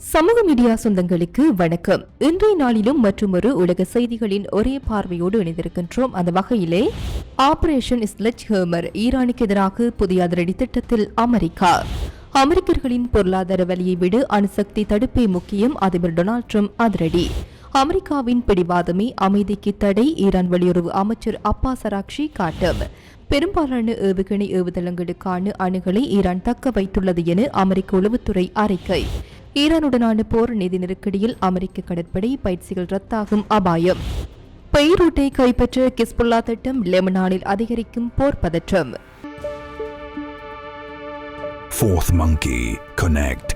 சமூக மீடியா சொந்தங்களுக்கு வணக்கம். இன்றைய நாளிலும் மற்றொரு உலக செய்திகளின் ஒரே பார்வையோடு இணைந்திருக்கின்றோம். அந்த வகையிலே ஆபரேஷன் ஸ்லெட்ஜ் ஹேமர், ஈரானுக்கு எதிராக புதிய அதிரடி திட்டத்தில் அமெரிக்கா. அமெரிக்கர்களின் பொருளாதார வலியை விட அணுசக்தி தடுப்பே முக்கியம், அதிபர் டொனால்ட் ட்ரம்ப் அதிரடி. அமெரிக்காவின் பிடிவாதமே அமைதிக்கு தடை, ஈரான் வெளியுறவு அமைச்சர் அப்பாஸ் அராக்ஷி காட்டம். பெரும்பாலான ஏவுகணை ஏவுதளங்களுக்கான அணுகலை ஈரான் தக்க வைத்துள்ளது என அமெரிக்க உளவுத்துறை அறிக்கை. ஈரானுடனான போர் நிதி நெருக்கடியில் அமெரிக்க கடற்படை பயிற்சிகள் ரத்தாகும் அபாயம். பெய்ரூட்டை கைப்பற்ற கிஸ்புல்லா திட்டம், லெபனானில் அதிகரிக்கும் போர் பதற்றம். Fourth Monkey Connect.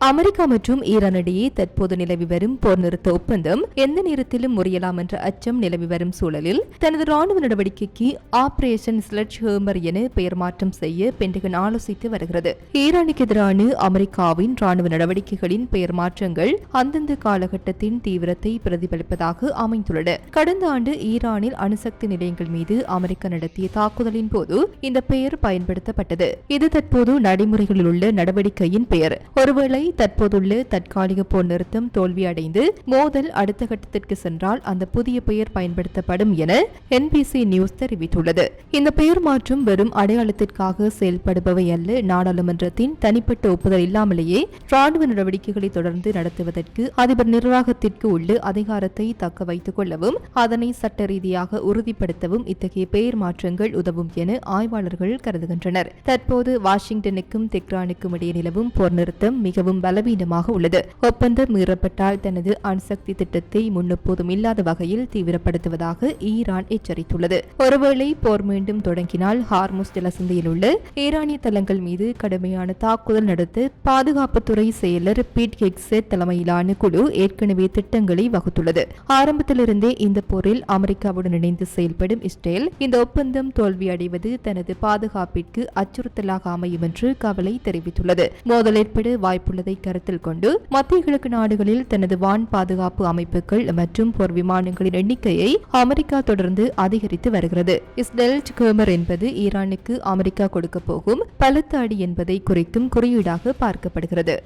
அமெரிக்கா மற்றும் ஈரான் இடையே தற்போது நிலவி வரும் போர் நிறுத்த ஒப்பந்தம் எந்த நேரத்திலும் முறியலாம் என்ற அச்சம் நிலவி வரும் சூழலில் தனது ராணுவ நடவடிக்கைக்கு ஆபரேஷன் ஸ்லெட்ஜ் ஹேமர் என பெயர் மாற்றம் செய்ய பென்டகன் ஆலோசித்து வருகிறது. ஈரானுக்கு எதிரான அமெரிக்காவின் ராணுவ நடவடிக்கைகளின் பெயர் மாற்றங்கள் அந்தந்த காலகட்டத்தின் தீவிரத்தை பிரதிபலிப்பதாக அமைந்துள்ளன. கடந்த ஆண்டு ஈரானில் அணுசக்தி நிலையங்கள் மீது அமெரிக்கா நடத்திய தாக்குதலின் போது இந்த பெயர் பயன்படுத்தப்பட்டது. இது தற்போது நடைமுறைகளில் உள்ள நடவடிக்கையின் பெயர். ஒருவேளை தற்போதுள்ள தற்காலிக போர் நிறுத்தம் தோல்வியடைந்து மோதல் அடுத்த கட்டத்திற்கு சென்றால் அந்த புதிய பெயர் பயன்படுத்தப்படும் என NBC நியூஸ் தெரிவித்துள்ளது. இந்த பெயர் மாற்றம் வெறும் அடையாளத்திற்காக செயல்படுபவை அல்ல, நாடாளுமன்றத்தின் தனிப்பட்ட ஒப்புதல் இல்லாமலேயே ராணுவ நடவடிக்கைகளை தொடர்ந்து நடத்துவதற்கு அதிபர் நிர்வாகத்திற்கு உள்ள அதிகாரத்தை தக்க வைத்துக் கொள்ளவும் அதனை சட்ட ரீதியாக உறுதிப்படுத்தவும் இத்தகைய பெயர் மாற்றங்கள் உதவும் என ஆய்வாளர்கள் கருதுகின்றனர். தற்போது வாஷிங்டனுக்கும் தெஹ்ரானுக்கும் இடையே நிலவும் போர் நிறுத்தம் மிகவும் பலவீனமாக உள்ளது. ஒப்பந்தம் மீறப்பட்டால் தனது அணுசக்தி திட்டத்தை முன்னெப்போதும் இல்லாத வகையில் தீவிரப்படுத்துவதாக ஈரான் எச்சரித்துள்ளது. ஒருவேளை போர் மீண்டும் தொடங்கினால் ஹார்முஸ் ஜலசந்தியில் உள்ள ஈரானிய தளங்கள் மீது கடுமையான தாக்குதல் நடத்த பாதுகாப்புத்துறை செயலர் பீட் ஹெக்ஸெட் தலைமையிலான குழு ஏற்கனவே திட்டங்களை வகுத்துள்ளது. ஆரம்பத்திலிருந்தே இந்த போரில் அமெரிக்காவுடன் இணைந்து செயல்படும் இஸ்ரேல் இந்த ஒப்பந்தம் தோல்வியடைவது தனது பாதுகாப்பிற்கு அச்சுறுத்தலாக அமையும் என்று கவலை தெரிவித்துள்ளது. மோதல் ஏற்பட வாய்ப்புள்ளதை கருத்தில் கொண்டு மத்திய கிழக்கு நாடுகளில் தனது வான் பாதுகாப்பு அமைப்புகள் மற்றும் போர் விமானங்களின் எண்ணிக்கையை அமெரிக்கா தொடர்ந்து அதிகரித்து வருகிறது. ஸ்லெட்ஜ் ஹேமர் என்பது ஈரானுக்கு அமெரிக்கா கொடுக்க போகும் பலத்த அடி என்பதை குறிக்கும் குறியீடாக பார்க்கப்படுகிறது.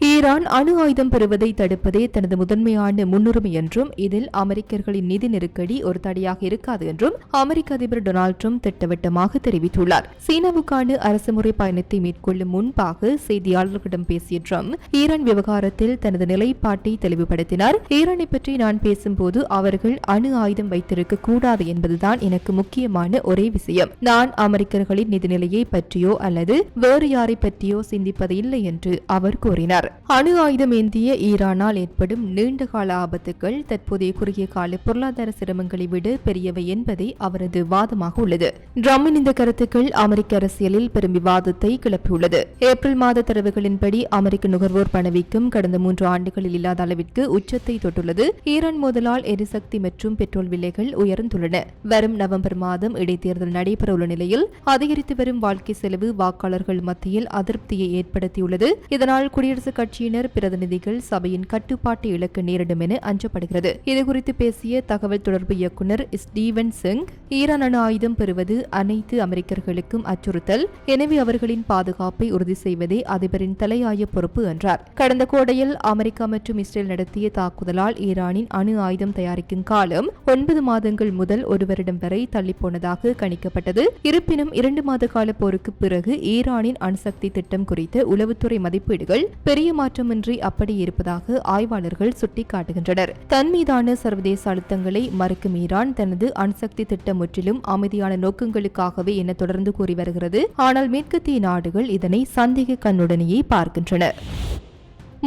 ஈரான் அணு ஆயுதம் பெறுவதை தடுப்பதே தனது முதன்மையான முன்னுரிமை என்றும் இதில் அமெரிக்கர்களின் நிதி நெருக்கடி ஒரு தடையாக இருக்காது என்றும் அமெரிக்க அதிபர் டொனால்ட் ட்ரம்ப் திட்டவட்டமாக தெரிவித்துள்ளார். சீனாவுக்கான அரசுமுறை பயணத்தை மேற்கொள்ளும் முன்பாக செய்தியாளர்களிடம் பேசிய ட்ரம்ப் ஈரான் விவகாரத்தில் தனது நிலைப்பாட்டை தெளிவுபடுத்தினார். ஈரானை பற்றி நான் பேசும்போது அவர்கள் அணு ஆயுதம் வைத்திருக்க கூடாது என்பதுதான் எனக்கு முக்கியமான ஒரே விஷயம். நான் அமெரிக்கர்களின் நிதிநிலையை பற்றியோ அல்லது வேறு யாரை பற்றியோ சிந்திப்பது இல்லை என்று அவர் கூறினார். அணு ஆயுதம் ஏந்திய ஈரானால் ஏற்படும் நீண்டகால ஆபத்துகள் தற்போதைய குறுகிய கால பொருளாதார சிரமங்களை விட பெரியவை என்பதே அவரது வாதமாக உள்ளது. ட்ரம்பின் இந்த கருத்துக்கள் அமெரிக்க அரசியலில் பெரும் விவாதத்தை கிளப்பியுள்ளது. ஏப்ரல் மாத தரவுகளின்படி அமெரிக்க நுகர்வோர் பணவீக்கம் கடந்த 3 ஆண்டுகளில் இல்லாத அளவிற்கு உச்சத்தை தொட்டுள்ளது. ஈரான் மோதலால் எரிசக்தி மற்றும் பெட்ரோல் விலைகள் உயர்ந்துள்ளன. வரும் நவம்பர் மாதம் இடைத்தேர்தல் நடைபெறவுள்ள நிலையில் அதிகரித்து வரும் வாழ்க்கை செலவு வாக்காளர்கள் மத்தியில் அதிருப்தியை ஏற்படுத்தியுள்ளது. இதனால் குடியரசுக் கட்சியினர் பிரதிநிதிகள் சபையின் கட்டுப்பாட்டை இழக்க நேரிடும் என அஞ்சப்படுகிறது. இதுகுறித்து பேசிய தகவல் தொடர்பு இயக்குநர் ஸ்டீவன் சிங், ஈரான் அணு ஆயுதம் பெறுவது அனைத்து அமெரிக்கர்களுக்கும் அச்சுறுத்தல், எனவே அவர்களின் பாதுகாப்பை உறுதி செய்வதே அதிபரின் தலையாய பொறுப்பு என்றார். கடந்த கோடையில் அமெரிக்கா மற்றும் இஸ்ரேல் நடத்திய தாக்குதலால் ஈரானின் அணு ஆயுதம் தயாரிக்கும் காலம் 9 மாதங்கள் முதல் 1 வருடம் வரை தள்ளிப்போனதாக கணிக்கப்பட்டது. இருப்பினும் 2 மாத கால போருக்கு பிறகு ஈரானின் அணுசக்தி திட்டம் குறித்த உளவுத்துறை மதிப்பீடுகள் பெரிய மாற்றமின்றி அப்படி இருப்பதாக ஆய்வாளர்கள் சுட்டிக்காட்டுகின்றனர். தன் மீதான சர்வதேச அழுத்தங்களை மறுக்கும் ஈரான் தனது அணுசக்தி திட்டம் முற்றிலும் அமைதியான நோக்கங்களுக்காகவே என தொடர்ந்து கூறி வருகிறது. ஆனால் மேற்கத்திய நாடுகள் இதனை சந்தேக கண்ணுடனேயே பார்க்கின்றன.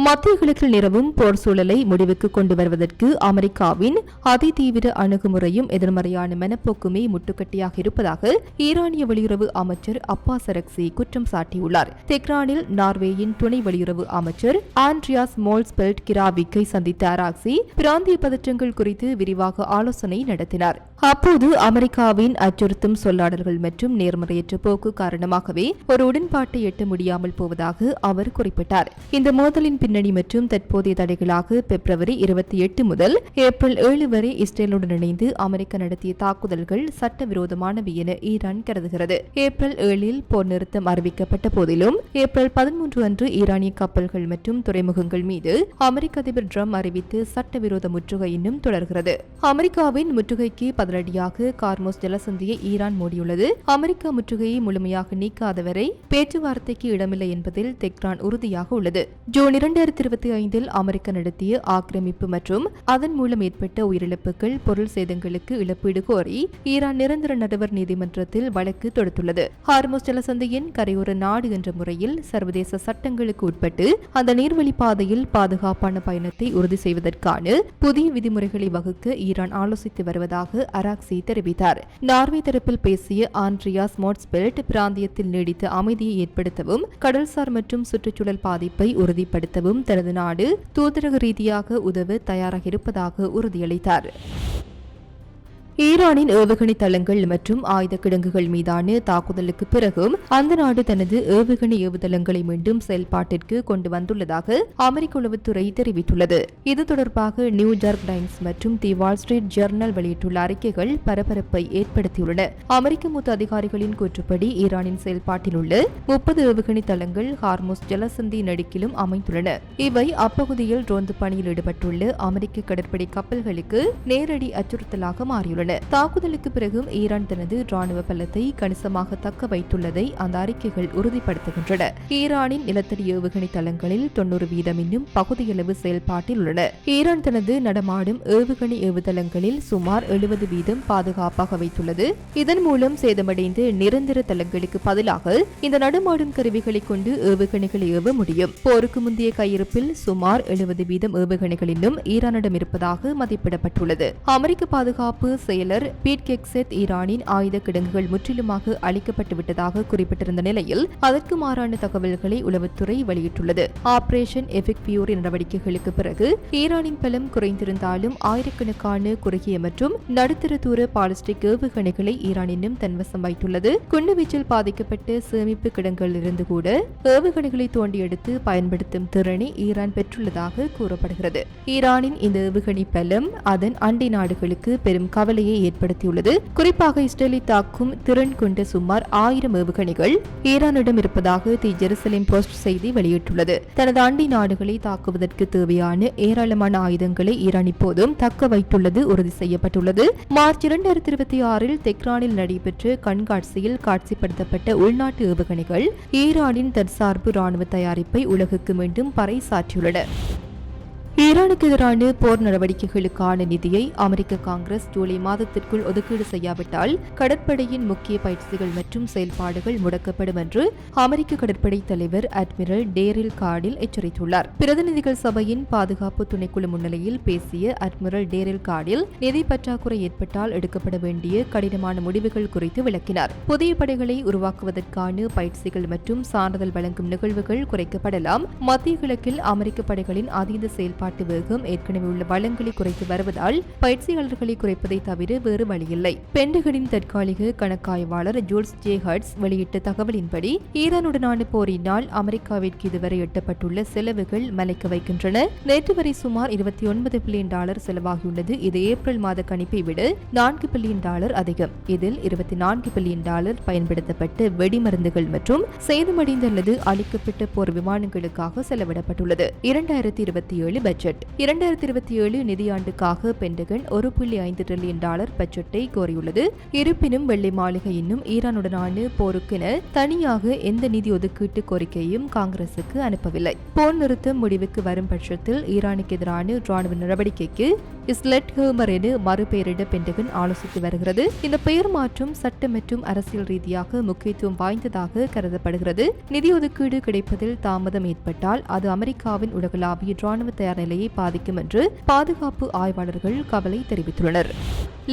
மத்திய கிழக்கில் நிலவும் போர் சூழலை முடிவுக்கு கொண்டு வருவதற்கு அமெரிக்காவின் அதிதீவிர அணுகுமுறையும் எதிர்மறையான மனப்போக்குமே முட்டுக்கட்டியாக இருப்பதாக ஈரானிய வெளியுறவு அமைச்சர் அப்பாஸ் அரக்சி குற்றம் சாட்டியுள்ளார். தெஹ்ரானில் நார்வேயின் துணை வெளியுறவு அமைச்சர் ஆண்ட்ரியாஸ் மோல்ஸ்பெல்ட் கிராவிக்கை சந்தித்த அரக்சி பிராந்திய பதற்றங்கள் குறித்து விரிவாக ஆலோசனை நடத்தினார். அப்போது அமெரிக்காவின் அச்சுறுத்தும் சொல்லாடல்கள் மற்றும் நேர்மறையற்ற போக்கு காரணமாகவே ஒரு உடன்பாட்டை எட்ட முடியாமல் போவதாக அவர் குறிப்பிட்டார். இந்த மோதலின் பின்னணி மற்றும் தற்போதைய தடைகளாக பிப்ரவரி 28 முதல் ஏப்ரல் 7 வரை இஸ்ரேலுடன் இணைந்து அமெரிக்கா நடத்திய தாக்குதல்கள் சட்டவிரோதமானவை என ஈரான் கருதுகிறது. ஏப்ரல் 7 போர் நிறுத்தம் அறிவிக்கப்பட்ட போதிலும் ஏப்ரல் 13 அன்று ஈரானிய கப்பல்கள் மற்றும் துறைமுகங்கள் மீது அமெரிக்க அதிபர் ட்ரம்ப் அறிவித்து சட்டவிரோத முற்றுகை இன்னும் தொடர்கிறது. அமெரிக்காவின் முற்றுகைக்கு பதிலடியாக கார்மோஸ் ஜலசந்தியை ஈரான் மூடியுள்ளது. அமெரிக்கா முற்றுகையை முழுமையாக நீக்காதவரை பேச்சுவார்த்தைக்கு இடமில்லை என்பதில் தெஹ்ரான் உறுதியாக உள்ளது. ஜூன் 2025 அமெரிக்கா நடத்திய ஆக்கிரமிப்பு மற்றும் அதன் மூலம் ஏற்பட்ட உயிரிழப்புகள், பொருள் சேதங்களுக்கு இழப்பீடு கோரி ஈரான் நிரந்தர நடுவர் நீதிமன்றத்தில் வழக்கு தொடுத்துள்ளது. ஹார்மோஸ் ஜலசந்தியின் கரையோர நாடு என்ற முறையில் சர்வதேச சட்டங்களுக்கு உட்பட்டு அந்த நீர்வழி பாதையில் பாதுகாப்பான பயணத்தை உறுதி செய்வதற்கான புதிய விதிமுறைகளை வகுக்க ஈரான் ஆலோசித்து வருவதாக அராக்சி தெரிவித்தார். நார்வே தரப்பில் பேசிய ஆண்ட்ரியாஸ் மோட்ஸ்பெல்ட் பிராந்தியத்தில் நீடித்த அமைதியை ஏற்படுத்தவும் கடல்சார் மற்றும் சுற்றுச்சூழல் பாதிப்பை உறுதிப்படுத்தவும் தனது நாடு தூதரக ரீதியாக உதவ தயாராக இருப்பதாக உறுதியளித்தார். ஈரானின் ஏவுகணை தளங்கள் மற்றும் ஆயுத கிடங்குகள் மீதான தாக்குதலுக்கு பிறகும் அந்த நாடு தனது ஏவுகணை ஏவுதளங்களை மீண்டும் செயல்பாட்டிற்கு கொண்டு வந்துள்ளதாக அமெரிக்க உளவுத்துறை தெரிவித்துள்ளது. இது தொடர்பாக நியூயார்க் டைம்ஸ் மற்றும் தி வால் ஸ்ட்ரீட் ஜர்னல் வெளியிட்டுள்ள அறிக்கைகள் பரபரப்பை ஏற்படுத்தியுள்ளன. அமெரிக்க மூத்த அதிகாரிகளின் கூற்றுப்படி ஈரானின் செயல்பாட்டில் உள்ள 30 ஏவுகணை தளங்கள் ஹார்மோஸ் ஜலசந்தி நடுக்கிலும் அமைந்துள்ளன. இவை அப்பகுதியில் ரோந்து பணியில் ஈடுபட்டுள்ள அமெரிக்க கடற்படை கப்பல்களுக்கு நேரடி அச்சுறுத்தலாக மாறியுள்ளன. தாக்குதலுக்கு பிறகும் ஈரான் தனது ராணுவ பலத்தை கணிசமாக தக்க வைத்துள்ளதை அந்த அறிக்கைகள் உறுதிப்படுத்துகின்றன. ஈரானின் நிலத்தடி ஏவுகணை தளங்களில் 90% இன்னும் பகுதியளவு செயல்பாட்டில் உள்ளன. ஈரான் தனது நடமாடும் ஏவுகணை ஏவுதளங்களில் சுமார் 70% பாதுகாப்பாக வைத்துள்ளது. இதன் மூலம் சேதமடைந்த நிரந்தர தளங்களுக்கு பதிலாக இந்த நடமாடும் கருவிகளை கொண்டு ஏவுகணைகளை ஏவ முடியும். போருக்கு முந்தைய கையிருப்பில் சுமார் 70% ஏவுகணைகள் இன்னும் ஈரானிடம் இருப்பதாக மதிப்பிடப்பட்டுள்ளது. அமெரிக்க பாதுகாப்பு செயலர் பீட் கெக்செத் ஈரானின் ஆயுத கிடங்குகள் முற்றிலுமாக அழிக்கப்பட்டுவிட்டதாக குறிப்பிட்டிருந்த நிலையில் அதற்கு மாறான தகவல்களை உளவுத்துறை வெளியிட்டுள்ளது. ஆபரேஷன் எபிக் ஃபியூரி நடவடிக்கைகளுக்கு பிறகு ஈரானின் பலம் குறைந்திருந்தாலும் ஆயிரக்கணக்கான குறுகிய மற்றும் நடுத்தர தூர பாலிஸ்டிக் ஏவுகணைகளை ஈரான் இன்னும் தன்வசம் வைத்துள்ளது. குண்டுவீச்சில் பாதிக்கப்பட்ட சேமிப்பு கிடங்குகளிலிருந்து கூட ஏவுகணைகளை தோண்டி எடுத்து பயன்படுத்தும் திறனை ஈரான் பெற்றுள்ளதாக கூறப்படுகிறது. ஈரானின் இந்த ஏவுகணை பலம் அதன் அண்டை நாடுகளுக்கு பெரும் கவலையை ஏற்படுத்தியுள்ளது. குறிப்பாக இஸ்ரேலை தாக்கும் திறன் கொண்ட சுமார் 1000 ஏவுகணைகள் ஈரானிடம் இருப்பதாக தி ஜெருசலேம் போஸ்ட் செய்தி வெளியிட்டுள்ளது. தனது அண்டை நாடுகளை தாக்குவதற்கு தேவையான ஏராளமான ஆயுதங்களை ஈரான் இப்போதும் தக்க வைத்துள்ளது உறுதி செய்யப்பட்டுள்ளது. மார்ச் 2026 தெஹ்ரானில் நடைபெற்ற கண்காட்சியில் காட்சிப்படுத்தப்பட்ட உள்நாட்டு ஏவுகணைகள் ஈரானின் தற்சார்பு ராணுவ தயாரிப்பை உலகுக்கு மீண்டும் பறைசாற்றியுள்ளன. ஈரானுக்கு எதிரான போர் நடவடிக்கைகளுக்கான நிதியை அமெரிக்க காங்கிரஸ் ஜூலை மாதத்திற்குள் ஒதுக்கீடு செய்யாவிட்டால் கடற்படையின் முக்கிய பயிற்சிகள் மற்றும் செயல்பாடுகள் முடக்கப்படும் என்று அமெரிக்க கடற்படை தலைவர் அட்மிரல் டேரில் கார்டில் எச்சரித்துள்ளார். பிரதிநிதிகள் சபையின் பாதுகாப்பு துணைக்குழு முன்னிலையில் பேசிய அட்மிரல் டேரில் கார்டில் நிதி பற்றாக்குறை ஏற்பட்டால் எடுக்கப்பட வேண்டிய கடினமான முடிவுகள் குறித்து விளக்கினார். புதிய படைகளை உருவாக்குவதற்கான பயிற்சிகள் மற்றும் சான்றிதழ் வழங்கும் நிகழ்வுகள் குறைக்கப்படலாம். மத்திய கிழக்கில் அமெரிக்க படைகளின் அதீத செயல்பாடு வேகம் ஏற்கனவே உள்ள வளங்களை குறைத்து வருவதால் பயிற்சியாளர்களை குறைப்பதை தவிர வேறு வழியில்லை. பென்டகனின் தற்காலிக கணக்காய்வாளர் ஜூல்ஸ் ஜே ஹர்ட்ஸ் வெளியிட்ட தகவலின்படி ஈரானுடனான போரினால் அமெரிக்காவிற்கு இதுவரை எட்டப்பட்டுள்ள செலவுகள் மலைக்க வைக்கின்றன. நேற்று வரை சுமார் $29 பில்லியன் செலவாகியுள்ளது. இது ஏப்ரல் மாத கணிப்பை விட $4 பில்லியன் அதிகம். இதில் $24 பில்லியன் பயன்படுத்தப்பட்ட வெடிமருந்துகள் மற்றும் சேதமடைந்த அல்லது அளிக்கப்பட்ட போர் விமானங்களுக்காக செலவிடப்பட்டுள்ளது. 2027 பட்ஜெட் 2027 நிதியாண்டுக்காக பென்டகன் $1.5 டிரில்லியன் பட்ஜெட்டை கோரியுள்ளது. இருப்பினும் வெள்ளை மாளிகை இன்னும் ஈரானுடனான போருக்கென தனியாக எந்த நிதி ஒதுக்கீட்டு கோரிக்கையும் காங்கிரசுக்கு அனுப்பவில்லை. போர் நிறுத்தம் முடிவுக்கு வரும் பட்சத்தில் ஈரானுக்கு எதிரான ராணுவ நடவடிக்கைக்கு இஸ்லெட் ஹேமர் என மறுபெயரிட பென்டகன் ஆலோசித்து வருகிறது. இந்த பெயர் மாற்றம் சட்ட மற்றும் அரசியல் ரீதியாக முக்கியத்துவம் வாய்ந்ததாக கருதப்படுகிறது. நிதி ஒதுக்கீடு கிடைப்பதில் தாமதம் ஏற்பட்டால் அது அமெரிக்காவின் உலகளாவிய ராணுவ தயார் நிலையை பாதிக்கும் என்று பாதுகாப்பு ஆய்வாளர்கள் கவலை தெரிவித்துள்ளனர்.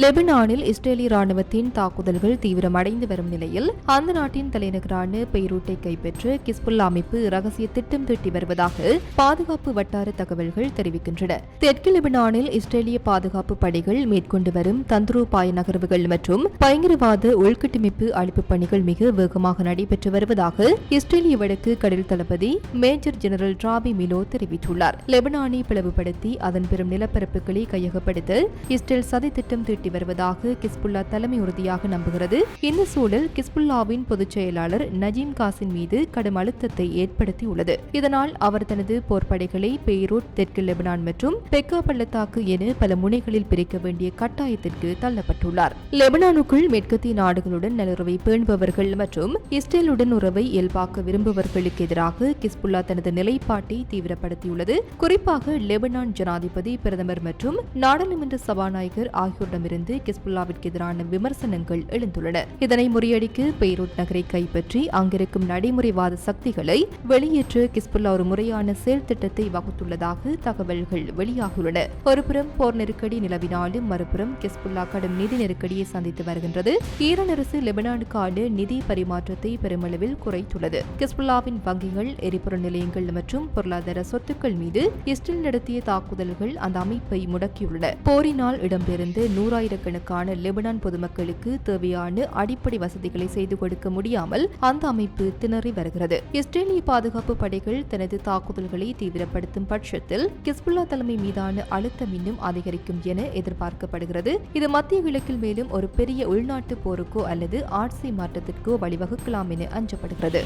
லெபனானில் இஸ்ரேலிய ராணுவத்தின் தாக்குதல்கள் தீவிரமடைந்து வரும் நிலையில் அந்த நாட்டின் தலைநகரான பெய்ரூட்டை கைப்பற்ற கிஸ்புல்லா அமைப்பு ரகசிய திட்டம் தீட்டி வருவதாக பாதுகாப்பு வட்டார தகவல்கள் தெரிவிக்கின்றன. தெற்கு லெபனானில் இஸ்ரேலிய பாதுகாப்பு படைகள் மேற்கொண்டு வரும் தந்திரோபாய நகர்வுகள் மற்றும் பயங்கரவாத உள்கட்டமைப்பு அழிப்பு பணிகள் மிக வேகமாக நடைபெற்று வருவதாக இஸ்ரேலிய வடக்கு கடல் தளபதி மேஜர் ஜெனரல் ராபி மிலோ தெரிவித்துள்ளார். லெபனானை பிளவுபடுத்தி அதன் பெரும் நிலப்பரப்புகளை கையகப்படுத்த இஸ்ரேல் சதி திட்டம் தீட்டி வருவதாக கிஸ்புல்லா தலைமை உறுதியாக நம்புகிறது. இந்த சூழல் கிஸ்புல்லாவின் பொதுச் செயலாளர் நஜீம் காசின் மீது கடும் அழுத்தத்தை ஏற்படுத்தியுள்ளது. இதனால் அவர் தனது போர்ப்படைகளை பெய்ரூட், தெற்கு லெபனான் மற்றும் பெக்கா பள்ளத்தாக்கு என பல முனைகளில் பிரிக்க வேண்டிய கட்டாயத்திற்கு தள்ளப்பட்டுள்ளார். லெபனானுக்குள் மேற்கத்திய நாடுகளுடன் நல்லுறவை பேணுபவர்கள் மற்றும் இஸ்ரேலுடன் உறவை இயல்பாக்க விரும்புபவர்களுக்கு எதிராக கிஸ்புல்லா தனது நிலைப்பாட்டை தீவிரப்படுத்தியுள்ளது. குறிப்பாக லெபனான் ஜனாதிபதி, பிரதமர் மற்றும் நாடாளுமன்ற சபாநாயகர் ஆகியோரிடமிருந்து கிஸ்புல்லாவிற்கு எதிரான விமர்சனங்கள் எழுந்துள்ளன. இதனை முறியடிக்க பெய்ரூட் நகரை கைப்பற்றி அங்கிருக்கும் நடைமுறைவாத சக்திகளை வெளியேற்ற கிஸ்புல்லா ஒரு முறையான செயல் திட்டத்தை வகுத்துள்ளதாக தகவல்கள் வெளியாகியுள்ளன. ஒருபுறம் போர் நெருக்கடி நிலவினாலும் மறுபுறம் கிஸ்புல்லா கடும் நிதி நெருக்கடியை சந்தித்து வருகின்றது. ஈரான் அரசு லெபனானுக்கான நிதி பரிமாற்றத்தை பெருமளவில் குறைத்துள்ளது. கிஸ்புல்லாவின் வங்கிகள், எரிபொருள் நிலையங்கள் மற்றும் பொருளாதார சொத்துக்கள் மீது இஸ்ரேல் நடத்திய தாக்குதல்கள் அந்த அமைப்பை முடக்கியுள்ளன. போரினால் இடம்பெயர்ந்த நூறாயிரக்கணக்கான லெபனான் பொதுமக்களுக்கு தேவையான அடிப்படை வசதிகளை செய்து கொடுக்க முடியாமல் அந்த அமைப்பு திணறி வருகிறது. இஸ்ரேலிய பாதுகாப்பு படைகள் தனது தாக்குதல்களை தீவிரப்படுத்தும் பட்சத்தில் கிஸ்புல்லா தலைமை மீதான அழுத்தம் இன்னும் அதிகரிக்கும் என எதிர்பார்க்கப்படுகிறது. இது மத்திய கிழக்கில் மேலும் ஒரு பெரிய உள்நாட்டு போருக்கோ அல்லது ஆட்சி மாற்றத்திற்கோ வழிவகுக்கலாம் என அஞ்சப்படுகிறது.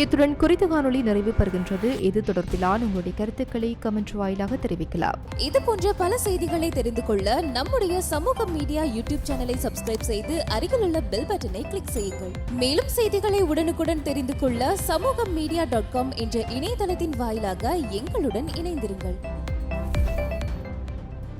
இத்துடன் குறித்த காணொளி நிறைவு பெறுகின்றது. இது தொடர்பிலான உங்களுடைய கருத்துக்களை கமெண்ட் வாயிலாக தெரிவிக்கலாம். இது போன்ற பல செய்திகளை தெரிந்து கொள்ள நம்முடைய சமூக மீடியா யூடியூப் சேனலை சப்ஸ்கிரைப் செய்து அருகிலுள்ள பெல் பட்டனை கிளிக் செய்யுங்கள். மேலும் செய்திகளை உடனுக்குடன் தெரிந்து கொள்ள சமூகமீடியா.com என்ற இணையதளத்தின் வாயிலாக எங்களுடன் இணைந்திருங்கள்.